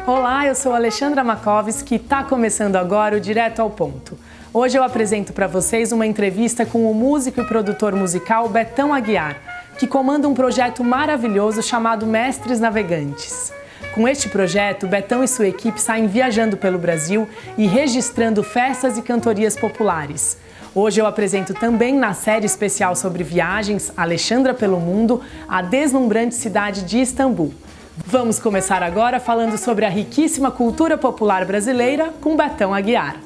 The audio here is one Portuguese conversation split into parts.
Olá, eu sou Alexandra Makovski e está começando agora o Direto ao Ponto. Hoje eu apresento para vocês uma entrevista com o músico e produtor musical Betão Aguiar, que comanda um projeto maravilhoso chamado Mestres Navegantes. Com este projeto, Betão e sua equipe saem viajando pelo Brasil e registrando festas e cantorias populares. Hoje eu apresento também na série especial sobre viagens, Alexandra pelo Mundo, a deslumbrante cidade de Istambul. Vamos começar agora falando sobre a riquíssima cultura popular brasileira com Betão Aguiar.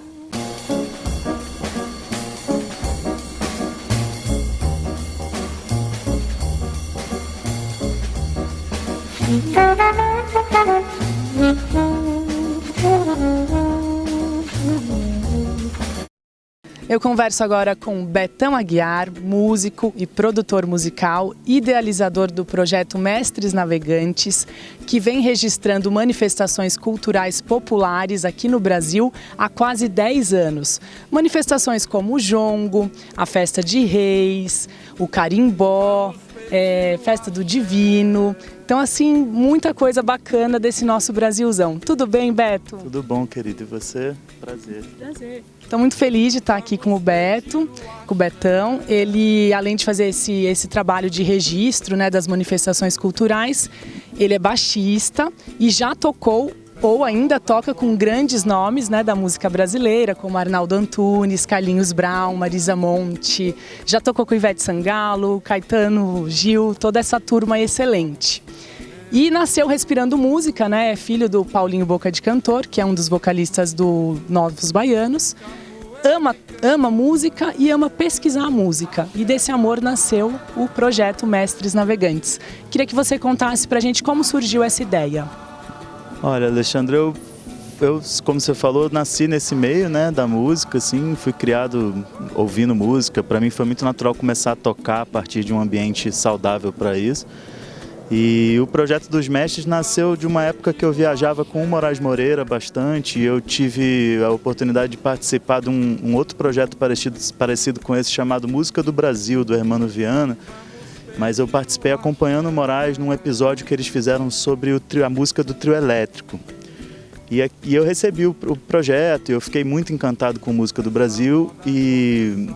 Eu converso agora com Betão Aguiar, músico e produtor musical, idealizador do projeto Mestres Navegantes, que vem registrando manifestações culturais populares aqui no Brasil há quase 10 anos. Manifestações como o jongo, a festa de reis, o carimbó, festa do divino. Então, assim, muita coisa bacana desse nosso Brasilzão. Tudo bem, Beto? Tudo bom, querido. E você? Prazer. Prazer. Estou muito feliz de estar aqui com o Beto, com o Betão. Ele, além de fazer esse trabalho de registro, né, das manifestações culturais, ele é baixista e já tocou ou ainda toca com grandes nomes, né, da música brasileira, como Arnaldo Antunes, Carlinhos Brown, Marisa Monte. Já tocou com Ivete Sangalo, Caetano, Gil, toda essa turma excelente. E nasceu respirando música, né? É filho do Paulinho Boca de Cantor, que é um dos vocalistas do Novos Baianos. Ama música e ama pesquisar música. E desse amor nasceu o projeto Mestres Navegantes. Queria que você contasse pra gente como surgiu essa ideia. Olha, Alexandre, eu como você falou, nasci nesse meio, né, da música, assim, fui criado ouvindo música. Para mim foi muito natural começar a tocar a partir de um ambiente saudável para isso. E o projeto dos Mestres nasceu de uma época que eu viajava com o Moraes Moreira bastante. E eu tive a oportunidade de participar de um outro projeto parecido com esse, chamado Música do Brasil, do Hermano Viana. Mas eu participei acompanhando o Moraes num episódio que eles fizeram sobre a música do trio elétrico. E eu recebi o projeto, eu fiquei muito encantado com a música do Brasil e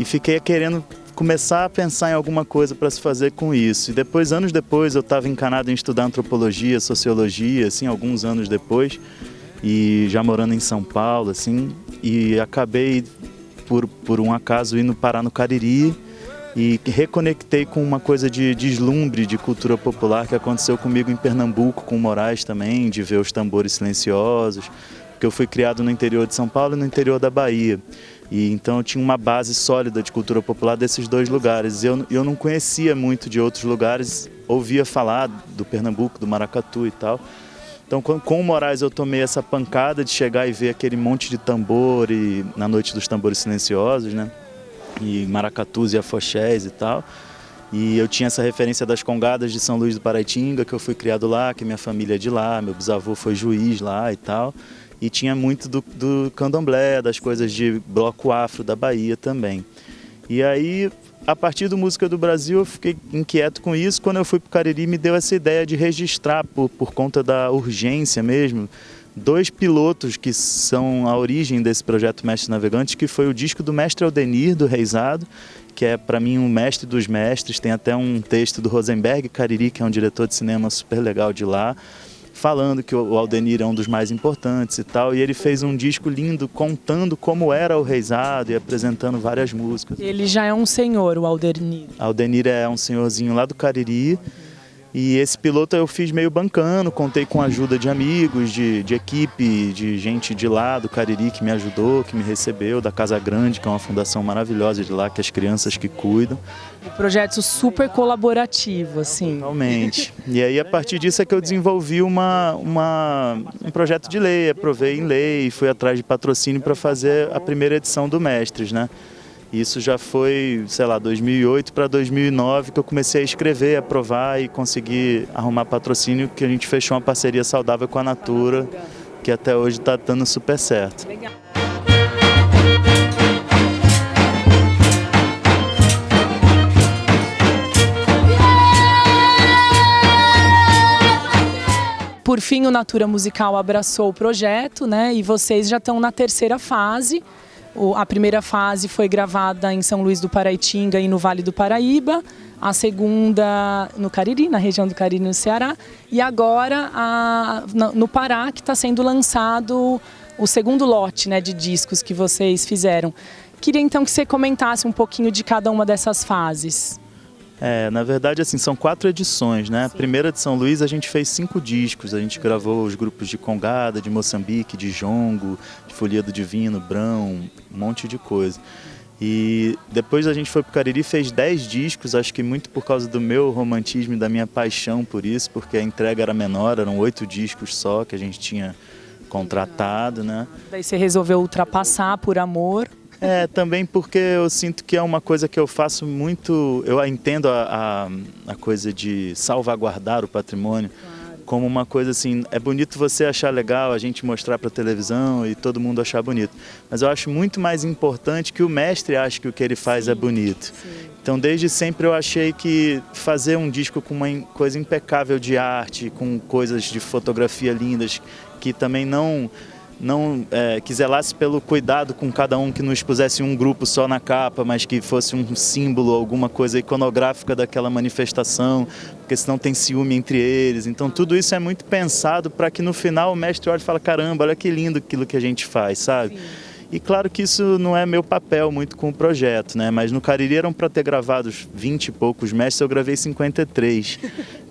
fiquei querendo começar a pensar em alguma coisa para se fazer com isso. E depois, anos depois, eu estava encanado em estudar antropologia, sociologia, assim, alguns anos depois, e já morando em São Paulo, assim, e acabei, por um acaso, indo parar no Cariri, e reconectei com uma coisa de deslumbre de cultura popular que aconteceu comigo em Pernambuco, com o Moraes também, de ver os tambores silenciosos, porque eu fui criado no interior de São Paulo e no interior da Bahia. E então eu tinha uma base sólida de cultura popular desses dois lugares. Eu não conhecia muito de outros lugares, ouvia falar do Pernambuco, do Maracatu e tal. Então com o Moraes eu tomei essa pancada de chegar e ver aquele monte de tambor e, na Noite dos Tambores Silenciosos, né? E maracatus e afoxés e tal. E eu tinha essa referência das congadas de São Luís do Paraitinga, que eu fui criado lá, que minha família é de lá, meu bisavô foi juiz lá e tal. E tinha muito do candomblé, das coisas de bloco afro da Bahia também. E aí, a partir do Música do Brasil, eu fiquei inquieto com isso. Quando eu fui para o Cariri, me deu essa ideia de registrar, por conta da urgência mesmo, 2 pilotos que são a origem desse projeto Mestres Navegantes, que foi o disco do mestre Aldenir, do Reisado, que é para mim um mestre dos mestres. Tem até um texto do Rosenberg Cariri, que é um diretor de cinema super legal de lá, falando que o Aldenir é um dos mais importantes e tal. E ele fez um disco lindo contando como era o Reisado e apresentando várias músicas. Ele já é um senhor, o Aldenir. Aldenir é um senhorzinho lá do Cariri. E esse piloto eu fiz meio bancando, contei com a ajuda de amigos, de equipe, de gente de lá, do Cariri, que me ajudou, que me recebeu, da Casa Grande, que é uma fundação maravilhosa de lá, que as crianças que cuidam. Um projeto super colaborativo, assim. Totalmente. E aí, a partir disso, é que eu desenvolvi um projeto de lei, aprovei em lei, fui atrás de patrocínio para fazer a primeira edição do Mestres, né? Isso já foi, sei lá, 2008 para 2009 que eu comecei a escrever, aprovar e conseguir arrumar patrocínio, que a gente fechou uma parceria saudável com a Natura, que até hoje está dando super certo. Legal. por fim, o Natura Musical abraçou o projeto, né? E vocês já estão na terceira fase. A primeira fase foi gravada em São Luís do Paraitinga e no Vale do Paraíba. A segunda no Cariri, na região do Cariri, no Ceará. E agora no Pará, que está sendo lançado o segundo lote, né, de discos que vocês fizeram. Queria então que você comentasse um pouquinho de cada uma dessas fases. Na verdade, assim, são 4 edições, né? Sim. A primeira de São Luís a gente fez 5 discos, a gente gravou os grupos de Congada, de Moçambique, de Jongo, de Folia do Divino, Brão, um monte de coisa. E depois a gente foi pro Cariri e fez 10 discos, acho que muito por causa do meu romantismo e da minha paixão por isso, porque a entrega era menor, eram 8 discos só que a gente tinha contratado, né? Daí você resolveu ultrapassar por amor. Também porque eu sinto que é uma coisa que eu faço muito, eu entendo a coisa de salvaguardar o patrimônio, claro, como uma coisa assim, é bonito você achar legal, a gente mostrar para a televisão e todo mundo achar bonito, mas eu acho muito mais importante que o mestre ache que o que ele faz é bonito. Sim. Então desde sempre eu achei que fazer um disco com uma coisa impecável de arte, com coisas de fotografia lindas, que também que zelasse pelo cuidado com cada um, que não expusesse um grupo só na capa, mas que fosse um símbolo, alguma coisa iconográfica daquela manifestação, porque senão tem ciúme entre eles. Então tudo isso é muito pensado para que no final o mestre olhe e fale, caramba, olha que lindo aquilo que a gente faz, sabe? Sim. E claro que isso não é meu papel muito com o projeto, né? Mas no Cariri eram para ter gravado 20 e poucos mestres, eu gravei 53.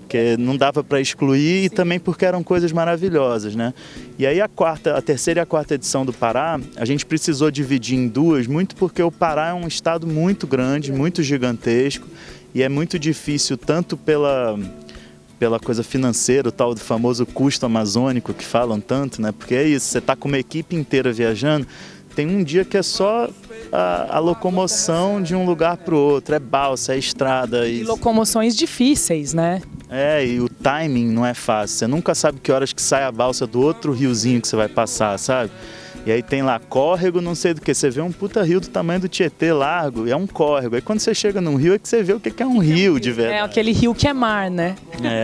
Porque não dava para excluir. Sim. E também porque eram coisas maravilhosas, né? E aí a terceira e a quarta edição do Pará, a gente precisou dividir em 2, muito porque o Pará é um estado muito grande, muito gigantesco, e é muito difícil tanto pela coisa financeira, o tal do famoso custo amazônico que falam tanto, né? Porque é isso, você está com uma equipe inteira viajando, tem um dia que é só a locomoção de um lugar para o outro, é balsa, é estrada. E locomoções difíceis, né? E o timing não é fácil, você nunca sabe que horas que sai a balsa do outro riozinho que você vai passar, sabe? E aí tem lá córrego, não sei do que, você vê um puta rio do tamanho do Tietê largo, e é um córrego. Aí quando você chega num rio é que você vê o que é um rio de verdade. É aquele rio que é mar, né?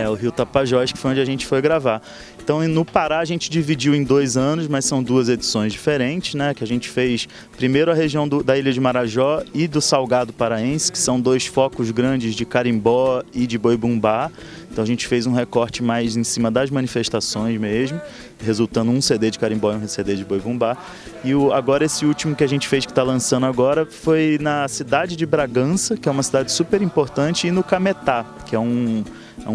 O rio Tapajós, que foi onde a gente foi gravar. Então no Pará a gente dividiu em 2 anos, mas são 2 edições diferentes, né? Que a gente fez primeiro a região da Ilha de Marajó e do Salgado Paraense, que são 2 focos grandes de carimbó e de boi-bumbá. Então a gente fez um recorte mais em cima das manifestações mesmo, resultando um CD de carimbó e um CD de boi-bumbá. E agora esse último que a gente fez, que está lançando agora, foi na cidade de Bragança, que é uma cidade super importante, e no Cametá, que é um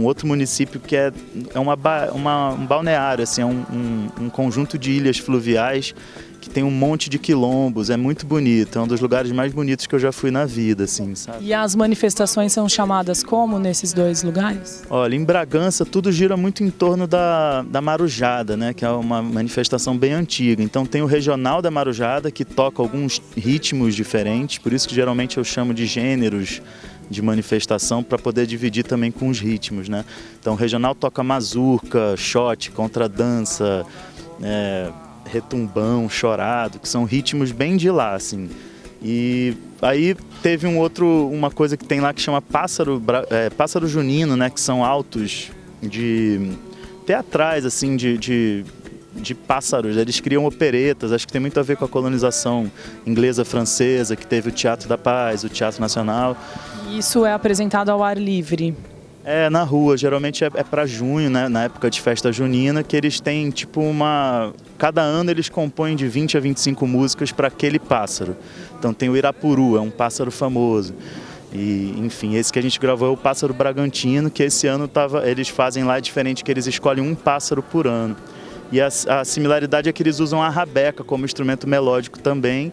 outro município que é um balneário, assim, é um conjunto de ilhas fluviais que tem um monte de quilombos, é muito bonito, é um dos lugares mais bonitos que eu já fui na vida, assim, sabe? E as manifestações são chamadas como nesses 2 lugares? Olha, em Bragança tudo gira muito em torno da Marujada, né, que é uma manifestação bem antiga. Então tem o Regional da Marujada, que toca alguns ritmos diferentes, por isso que geralmente eu chamo de gêneros de manifestação, para poder dividir também com os ritmos, né? Então o Regional toca mazurca, shot, contradança, retumbão, chorado, que são ritmos bem de lá, assim. E aí teve uma coisa que tem lá que chama pássaro junino, né? Que são autos teatrais, assim, de pássaros. Eles criam operetas, acho que tem muito a ver com a colonização inglesa, francesa, que teve o Teatro da Paz, o Teatro Nacional. Isso é apresentado ao ar livre? Na rua, geralmente é para junho, né, na época de festa junina, que eles têm tipo cada ano eles compõem de 20 a 25 músicas para aquele pássaro. Então tem o Irapuru, é um pássaro famoso. E, enfim, esse que a gente gravou é o Pássaro Bragantino, que esse ano eles fazem lá diferente, que eles escolhem um pássaro por ano. E a similaridade é que eles usam a rabeca como instrumento melódico também,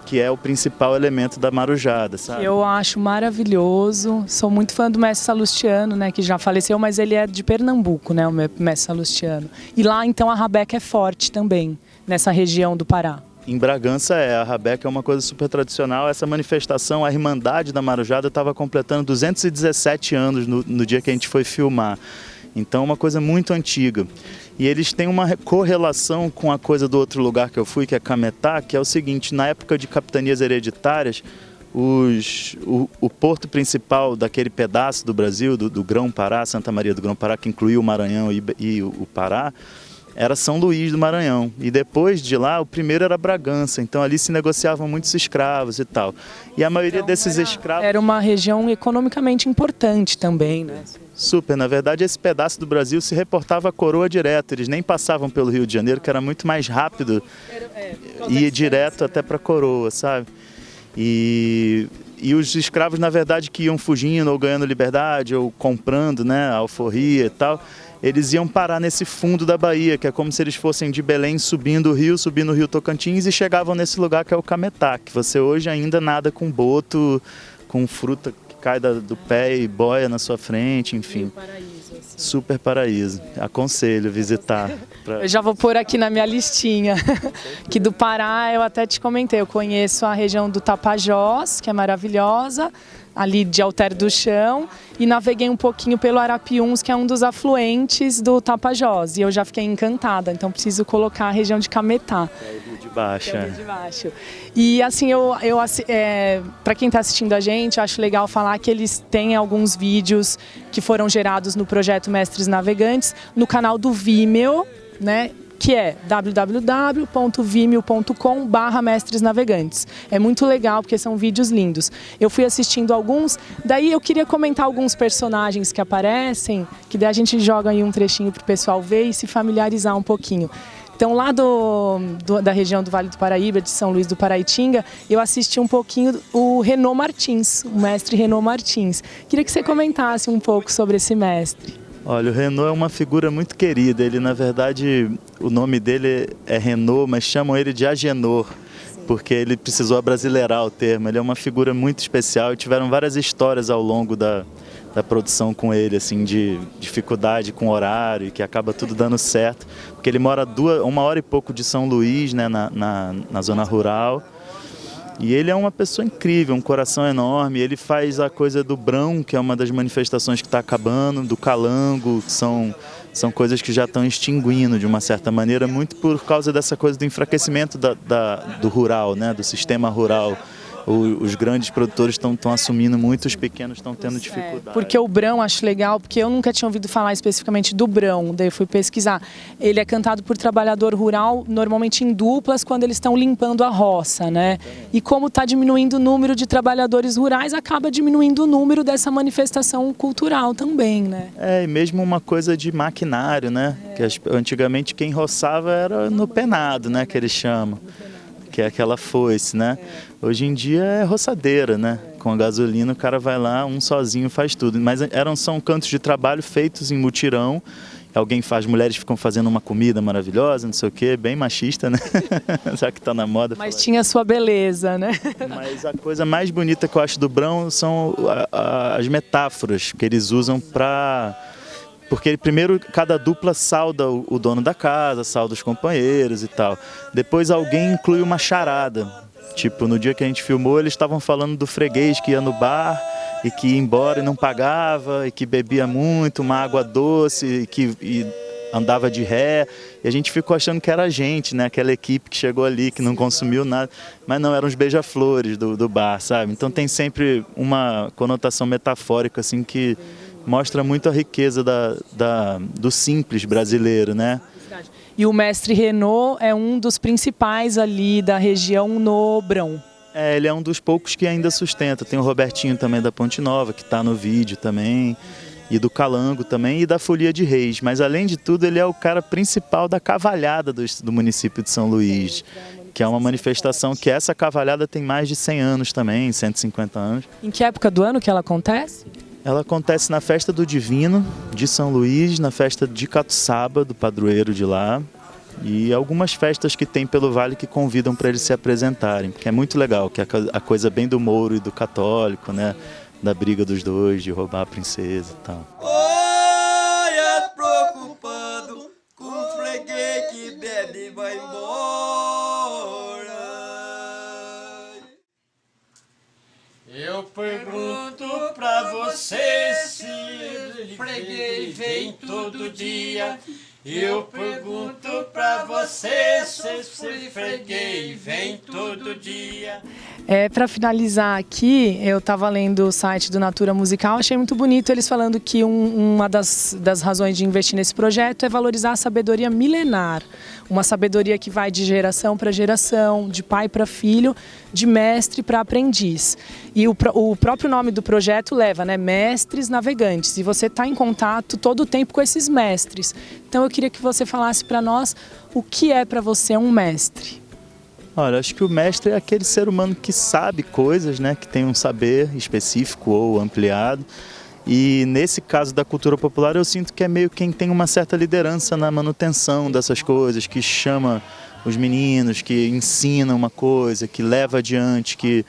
que é o principal elemento da marujada, sabe? Eu acho maravilhoso, sou muito fã do mestre Salustiano, né, que já faleceu, mas ele é de Pernambuco, né, o mestre Salustiano. E lá, então, a rabeca é forte também, nessa região do Pará. Em Bragança a rabeca é uma coisa super tradicional. Essa manifestação, a Irmandade da Marujada, estava completando 217 anos no dia que a gente foi filmar. Então é uma coisa muito antiga. E eles têm uma correlação com a coisa do outro lugar que eu fui, que é Cametá, que é o seguinte: na época de capitanias hereditárias, o porto principal daquele pedaço do Brasil, do Grão-Pará, Santa Maria do Grão-Pará, que incluía o Maranhão e o Pará, era São Luís do Maranhão. E depois de lá, o primeiro era Bragança. Então ali se negociavam muitos escravos e tal. E a maioria desses escravos... Era uma região economicamente importante também, né? Super. Na verdade, esse pedaço do Brasil se reportava à coroa direto. Eles nem passavam pelo Rio de Janeiro, que era muito mais rápido ir direto até para a coroa, sabe? E os escravos, na verdade, que iam fugindo ou ganhando liberdade ou comprando, né, a alforria e tal, eles iam parar nesse fundo da Bahia, que é como se eles fossem de Belém subindo o rio Tocantins e chegavam nesse lugar que é o Cametá, que você hoje ainda nada com boto, com fruta que cai do pé e boia na sua frente, enfim. Paraíso, assim. Super paraíso. Aconselho visitar. Eu já vou pôr aqui na minha listinha, que do Pará eu até te comentei, eu conheço a região do Tapajós, que é maravilhosa, ali de Alter do Chão, e naveguei um pouquinho pelo Arapiuns, que é um dos afluentes do Tapajós, e eu já fiquei encantada, então preciso colocar a região de Cametá. É o Rio de Baixo. Que é o Rio de Baixo. E assim, para quem está assistindo a gente, acho legal falar que eles têm alguns vídeos que foram gerados no projeto Mestres Navegantes, no canal do Vimeo, né? Que é www.vimeo.com/mestresnavegantes. É muito legal porque são vídeos lindos. Eu fui assistindo alguns, daí eu queria comentar alguns personagens que aparecem, que daí a gente joga aí um trechinho para o pessoal ver e se familiarizar um pouquinho. Então, lá da região do Vale do Paraíba, de São Luís do Paraitinga, eu assisti um pouquinho o Renaud Martins, o mestre Renaud Martins. Queria que você comentasse um pouco sobre esse mestre. Olha, o Renaud é uma figura muito querida. Ele, na verdade, o nome dele é Renaud, mas chamam ele de Agenor, porque ele precisou abrasileirar o termo. Ele é uma figura muito especial e tiveram várias histórias ao longo da produção com ele, assim, de dificuldade com horário, que acaba tudo dando certo, porque ele mora 1 hora e pouco de São Luís, né, na zona rural. E ele é uma pessoa incrível, um coração enorme. Ele faz a coisa do brão, que é uma das manifestações que está acabando, do calango, que são coisas que já estão extinguindo de uma certa maneira, muito por causa dessa coisa do enfraquecimento do rural, né, do sistema rural. Os grandes produtores estão assumindo muito, os pequenos estão tendo dificuldade. Porque o brão acho legal, porque eu nunca tinha ouvido falar especificamente do brão, daí eu fui pesquisar. Ele é cantado por trabalhador rural, normalmente em duplas, quando eles estão limpando a roça, né? E como está diminuindo o número de trabalhadores rurais, acaba diminuindo o número dessa manifestação cultural também, né? E mesmo uma coisa de maquinário, né? Que antigamente quem roçava era no penado, né? Que eles chamam. Que é aquela foice, né? Hoje em dia é roçadeira, né? Com a gasolina o cara vai lá, um sozinho faz tudo. Mas são cantos de trabalho feitos em mutirão. Alguém faz, mulheres ficam fazendo uma comida maravilhosa, não sei o quê, bem machista, né? Já que tá na moda. Mas tinha a sua beleza, né? Mas a coisa mais bonita que eu acho do brão são as metáforas que eles usam para... Porque primeiro cada dupla sauda o dono da casa, sauda os companheiros e tal. Depois alguém inclui uma charada. Tipo, no dia que a gente filmou, eles estavam falando do freguês que ia no bar e que ia embora e não pagava, e que bebia muito, uma água doce, e andava de ré. E a gente ficou achando que era a gente, né? Aquela equipe que chegou ali, que não consumiu nada. Mas não, eram os beija-flores do bar, sabe? Então tem sempre uma conotação metafórica, assim, que mostra muito a riqueza do simples brasileiro, né? E o mestre Renaud é um dos principais ali da região no brão. Ele é um dos poucos que ainda sustenta. Tem o Robertinho também da Ponte Nova, que está no vídeo também, e do Calango também, e da Folia de Reis. Mas, além de tudo, ele é o cara principal da cavalhada do município de São Luís, que é uma manifestação que essa cavalhada tem mais de 100 anos também, 150 anos. Em que época do ano que ela acontece? Ela acontece na Festa do Divino de São Luís, na festa de Catuçaba, do padroeiro de lá, e algumas festas que tem pelo Vale que convidam para eles se apresentarem, que é muito legal, que é a coisa bem do mouro e do católico, né? Da briga dos dois, de roubar a princesa e tal. Olha, preocupado com o freguês que bebe e vai embora. Eu pergunto pra você se ele freguês vem todo dia. Eu pergunto pra você se esse freguês vem todo dia. Para finalizar aqui, eu estava lendo o site do Natura Musical, achei muito bonito eles falando que uma das razões de investir nesse projeto é valorizar a sabedoria milenar, uma sabedoria que vai de geração para geração, de pai para filho, de mestre para aprendiz. E o próprio nome do projeto leva, né, Mestres Navegantes, e você está em contato todo o tempo com esses mestres. Então eu queria que você falasse para nós o que é para você um mestre. Olha, acho que o mestre é aquele ser humano que sabe coisas, né, que tem um saber específico ou ampliado. E nesse caso da cultura popular eu sinto que é meio quem tem uma certa liderança na manutenção dessas coisas, que chama os meninos, que ensina uma coisa, que leva adiante, que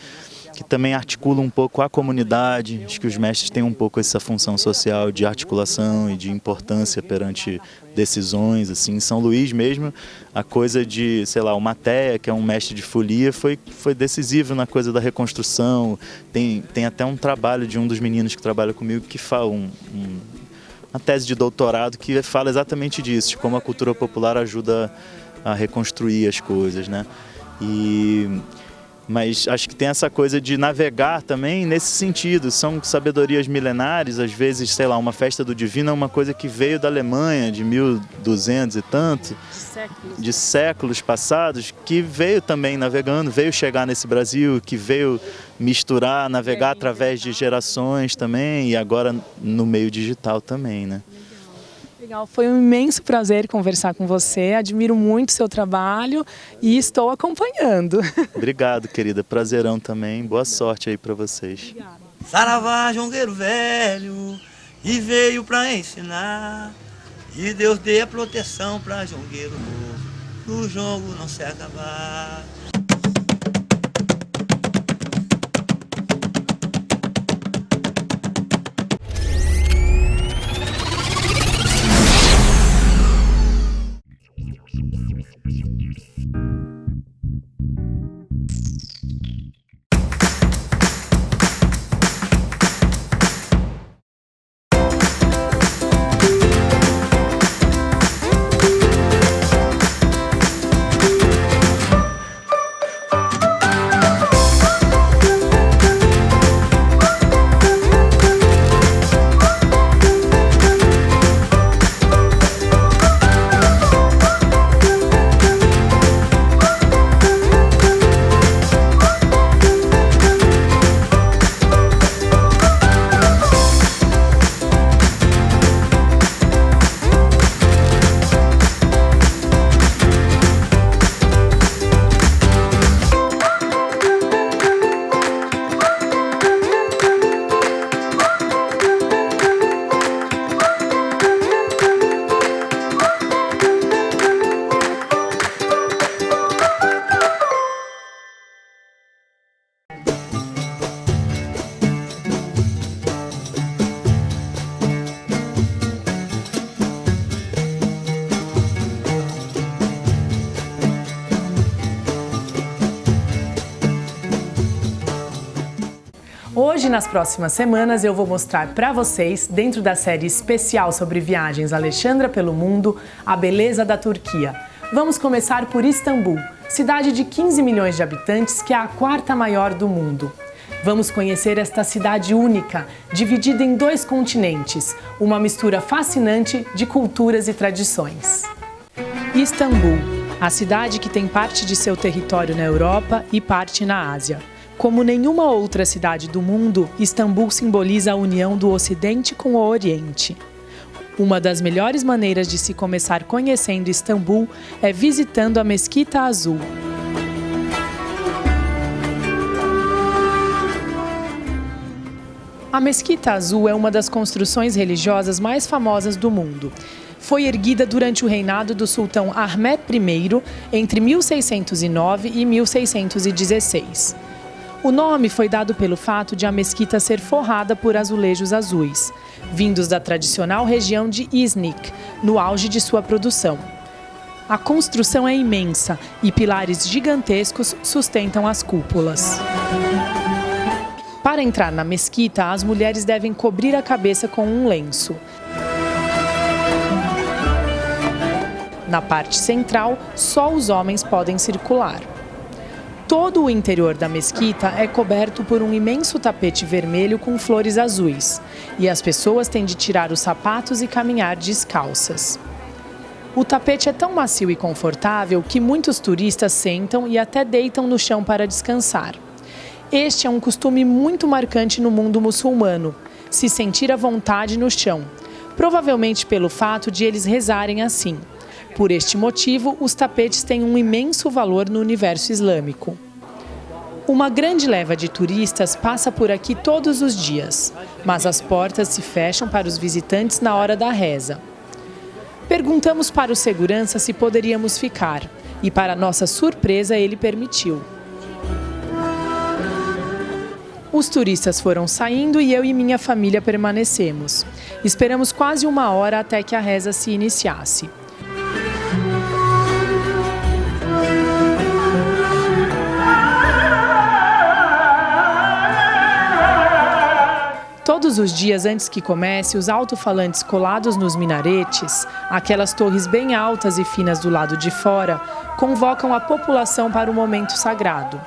também articula um pouco a comunidade. Acho que os mestres têm um pouco essa função social de articulação e de importância perante decisões. Assim, em São Luís mesmo, a coisa de, sei lá, o Matéia, que é um mestre de folia, foi decisivo na coisa da reconstrução. Tem até um trabalho de um dos meninos que trabalha comigo que fala uma tese de doutorado que fala exatamente disso, de como a cultura popular ajuda a reconstruir as coisas, né? Mas acho que tem essa coisa de navegar também nesse sentido. São sabedorias milenares, às vezes, sei lá, uma festa do divino é uma coisa que veio da Alemanha, de 1200 e tanto, de séculos passados, que veio também navegando, veio chegar nesse Brasil, que veio misturar, navegar através de gerações também, e agora no meio digital também, né? Legal, foi um imenso prazer conversar com você, admiro muito o seu trabalho e estou acompanhando. Obrigado, querida, prazerão também, boa sorte aí para vocês. Obrigada. Saravá, jongueiro velho, e veio pra ensinar, e Deus dê a proteção pra jongueiro novo, pro jongo não se acabar. Hoje, nas próximas semanas, eu vou mostrar para vocês, dentro da série especial sobre viagens Alexandra pelo mundo, a beleza da Turquia. Vamos começar por Istambul, cidade de 15 milhões de habitantes, que é a quarta maior do mundo. Vamos conhecer esta cidade única, dividida em 2 continentes, uma mistura fascinante de culturas e tradições. Istambul, a cidade que tem parte de seu território na Europa e parte na Ásia. Como nenhuma outra cidade do mundo, Istambul simboliza a união do Ocidente com o Oriente. Uma das melhores maneiras de se começar conhecendo Istambul é visitando a Mesquita Azul. A Mesquita Azul é uma das construções religiosas mais famosas do mundo. Foi erguida durante o reinado do sultão Ahmed I entre 1609 e 1616. O nome foi dado pelo fato de a mesquita ser forrada por azulejos azuis, vindos da tradicional região de Iznik, no auge de sua produção. A construção é imensa e pilares gigantescos sustentam as cúpulas. Para entrar na mesquita, as mulheres devem cobrir a cabeça com um lenço. Na parte central, só os homens podem circular. Todo o interior da mesquita é coberto por um imenso tapete vermelho com flores azuis, e as pessoas têm de tirar os sapatos e caminhar descalças. O tapete é tão macio e confortável que muitos turistas sentam e até deitam no chão para descansar. Este é um costume muito marcante no mundo muçulmano, se sentir à vontade no chão, provavelmente pelo fato de eles rezarem assim. Por este motivo, os tapetes têm um imenso valor no universo islâmico. Uma grande leva de turistas passa por aqui todos os dias, mas as portas se fecham para os visitantes na hora da reza. Perguntamos para o segurança se poderíamos ficar, e para nossa surpresa ele permitiu. Os turistas foram saindo e eu e minha família permanecemos. Esperamos quase 1 hora até que a reza se iniciasse. Todos os dias antes que comece, os alto-falantes colados nos minaretes, aquelas torres bem altas e finas do lado de fora, convocam a população para o momento sagrado.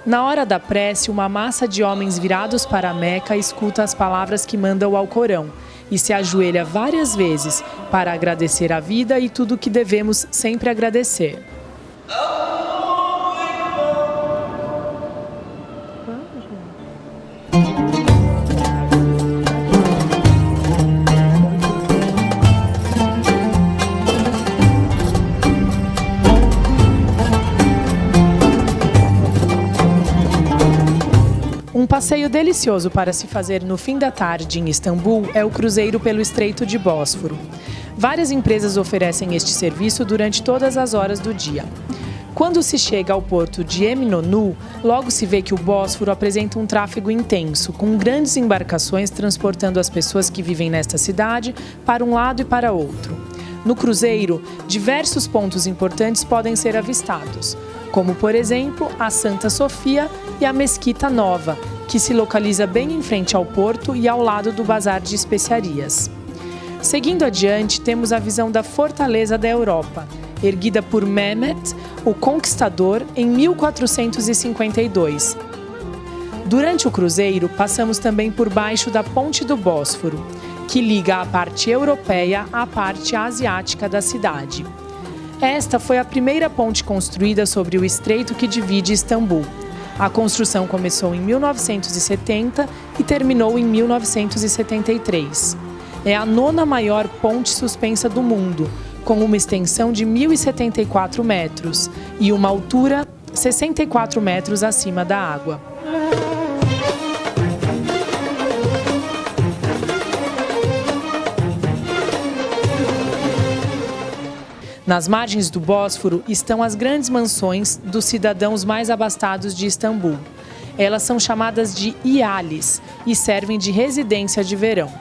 Na hora da prece, uma massa de homens virados para a Meca escuta as palavras que mandam ao Alcorão e se ajoelha várias vezes para agradecer a vida e tudo o que devemos sempre agradecer. Um passeio delicioso para se fazer no fim da tarde em Istambul é o cruzeiro pelo Estreito de Bósforo. Várias empresas oferecem este serviço durante todas as horas do dia. Quando se chega ao porto de Eminonu, logo se vê que o Bósforo apresenta um tráfego intenso, com grandes embarcações transportando as pessoas que vivem nesta cidade para um lado e para outro. No cruzeiro, diversos pontos importantes podem ser avistados, como, por exemplo, a Santa Sofia e a Mesquita Nova, que se localiza bem em frente ao porto e ao lado do Bazar de Especiarias. Seguindo adiante, temos a visão da Fortaleza da Europa, erguida por Mehmet, o Conquistador, em 1452. Durante o cruzeiro, passamos também por baixo da Ponte do Bósforo, que liga a parte europeia à parte asiática da cidade. Esta foi a primeira ponte construída sobre o estreito que divide Istambul. A construção começou em 1970 e terminou em 1973. É a 9ª maior ponte suspensa do mundo, com uma extensão de 1.074 metros e uma altura 64 metros acima da água. Nas margens do Bósforo estão as grandes mansões dos cidadãos mais abastados de Istambul. Elas são chamadas de ialis e servem de residência de verão.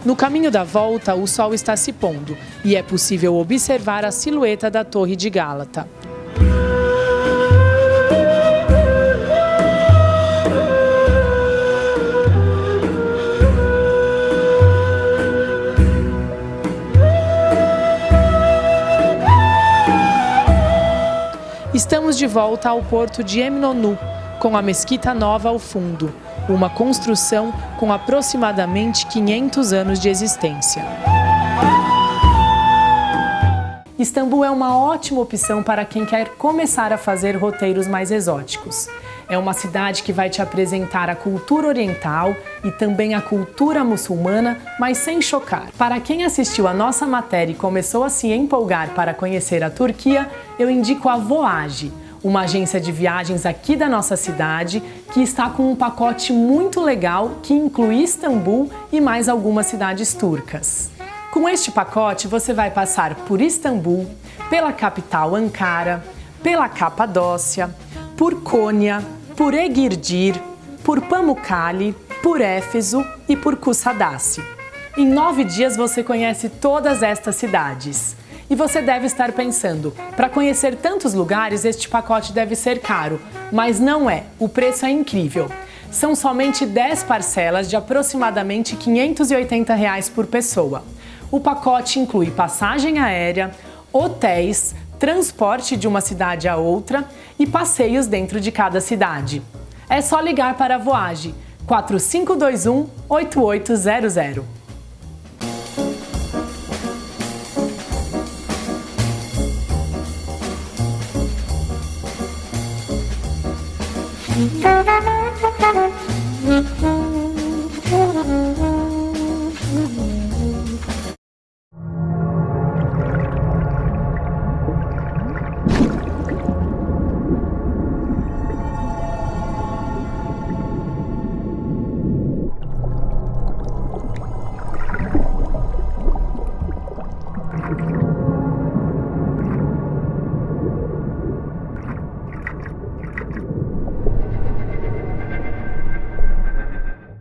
No caminho da volta, o sol está se pondo e é possível observar a silhueta da Torre de Gálata. Estamos de volta ao porto de Eminonu, com a Mesquita Nova ao fundo, uma construção com aproximadamente 500 anos de existência. Istambul é uma ótima opção para quem quer começar a fazer roteiros mais exóticos. É uma cidade que vai te apresentar a cultura oriental e também a cultura muçulmana, mas sem chocar. Para quem assistiu a nossa matéria e começou a se empolgar para conhecer a Turquia, eu indico a Voage, uma agência de viagens aqui da nossa cidade, que está com um pacote muito legal que inclui Istambul e mais algumas cidades turcas. Com este pacote, você vai passar por Istambul, pela capital Ankara, pela Capadócia, por Konya, por Eğirdir, por Pamukkale, por Éfeso e por Kusadasi. Em 9 dias você conhece todas estas cidades. E você deve estar pensando, para conhecer tantos lugares, este pacote deve ser caro. Mas não é, o preço é incrível. São somente 10 parcelas de aproximadamente R$ 580 por pessoa. O pacote inclui passagem aérea, hotéis, transporte de uma cidade a outra e passeios dentro de cada cidade. É só ligar para a Voage 4521-8800.